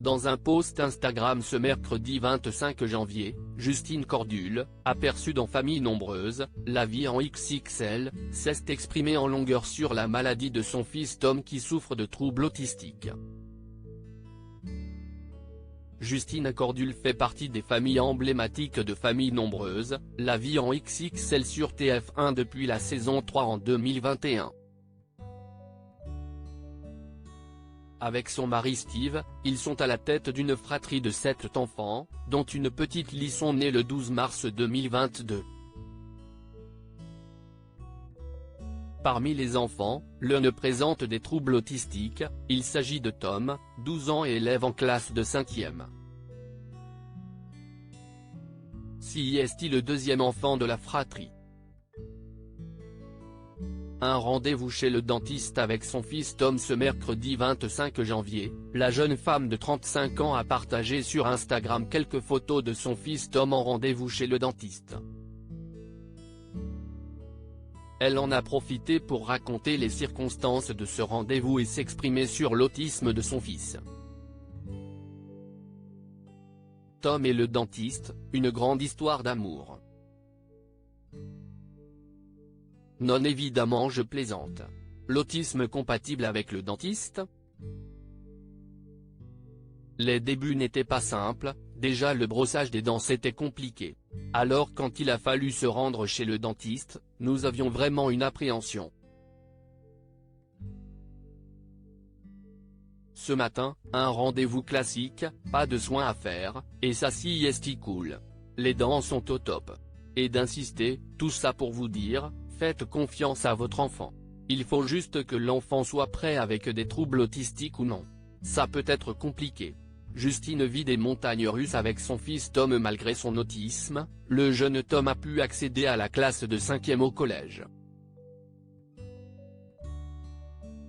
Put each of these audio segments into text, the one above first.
Dans un post Instagram ce mercredi 25 janvier, Justine Cordule, aperçue dans Famille Nombreuse, la vie en XXL, s'est exprimée en longueur sur la maladie de son fils Tom qui souffre de troubles autistiques. Justine Cordule fait partie des familles emblématiques de Famille Nombreuse, la vie en XXL sur TF1 depuis la saison 3 en 2021. Avec son mari Steve, ils sont à la tête d'une fratrie de 7 enfants, dont une petite Lisson née le 12 mars 2022. Parmi les enfants, l'un présente des troubles autistiques, il s'agit de Tom, 12 ans et élève en classe de 5e. C'est le deuxième enfant de la fratrie. Un rendez-vous chez le dentiste avec son fils Tom ce mercredi 25 janvier, la jeune femme de 35 ans a partagé sur Instagram quelques photos de son fils Tom en rendez-vous chez le dentiste. Elle en a profité pour raconter les circonstances de ce rendez-vous et s'exprimer sur l'autisme de son fils. Tom et le dentiste, une grande histoire d'amour. Non, évidemment, je plaisante. L'autisme compatible avec le dentiste? Les débuts n'étaient pas simples, déjà le brossage des dents c'était compliqué. Alors quand il a fallu se rendre chez le dentiste, nous avions vraiment une appréhension. Ce matin, un rendez-vous classique, pas de soins à faire, et ça c'est cool. Les dents sont au top. Et d'insister, tout ça pour vous dire, faites confiance à votre enfant. Il faut juste que l'enfant soit prêt avec des troubles autistiques ou non. Ça peut être compliqué. Justine vit des montagnes russes avec son fils Tom malgré son autisme, le jeune Tom a pu accéder à la classe de 5e au collège.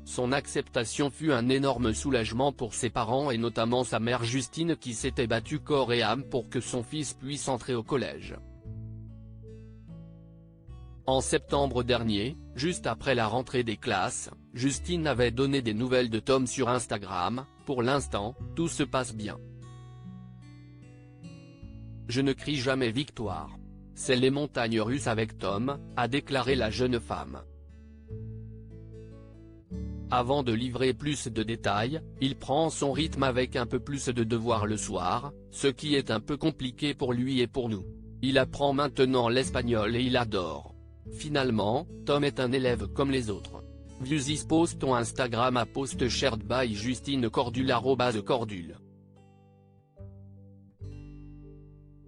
Son acceptation fut un énorme soulagement pour ses parents et notamment sa mère Justine qui s'était battue corps et âme pour que son fils puisse entrer au collège. En septembre dernier, juste après la rentrée des classes, Justine avait donné des nouvelles de Tom sur Instagram, pour l'instant, tout se passe bien. Je ne crie jamais victoire. C'est les montagnes russes avec Tom, a déclaré la jeune femme. Avant de livrer plus de détails, il prend son rythme avec un peu plus de devoirs le soir, ce qui est un peu compliqué pour lui et pour nous. Il apprend maintenant l'espagnol et il adore. Finalement, Tom est un élève comme les autres. Views is post on Instagram à post shared by Justine Cordule @Cordule.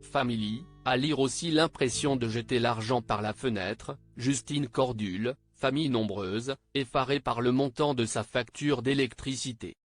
Family, à lire aussi l'impression de jeter l'argent par la fenêtre, Justine Cordule, famille nombreuse, effarée par le montant de sa facture d'électricité.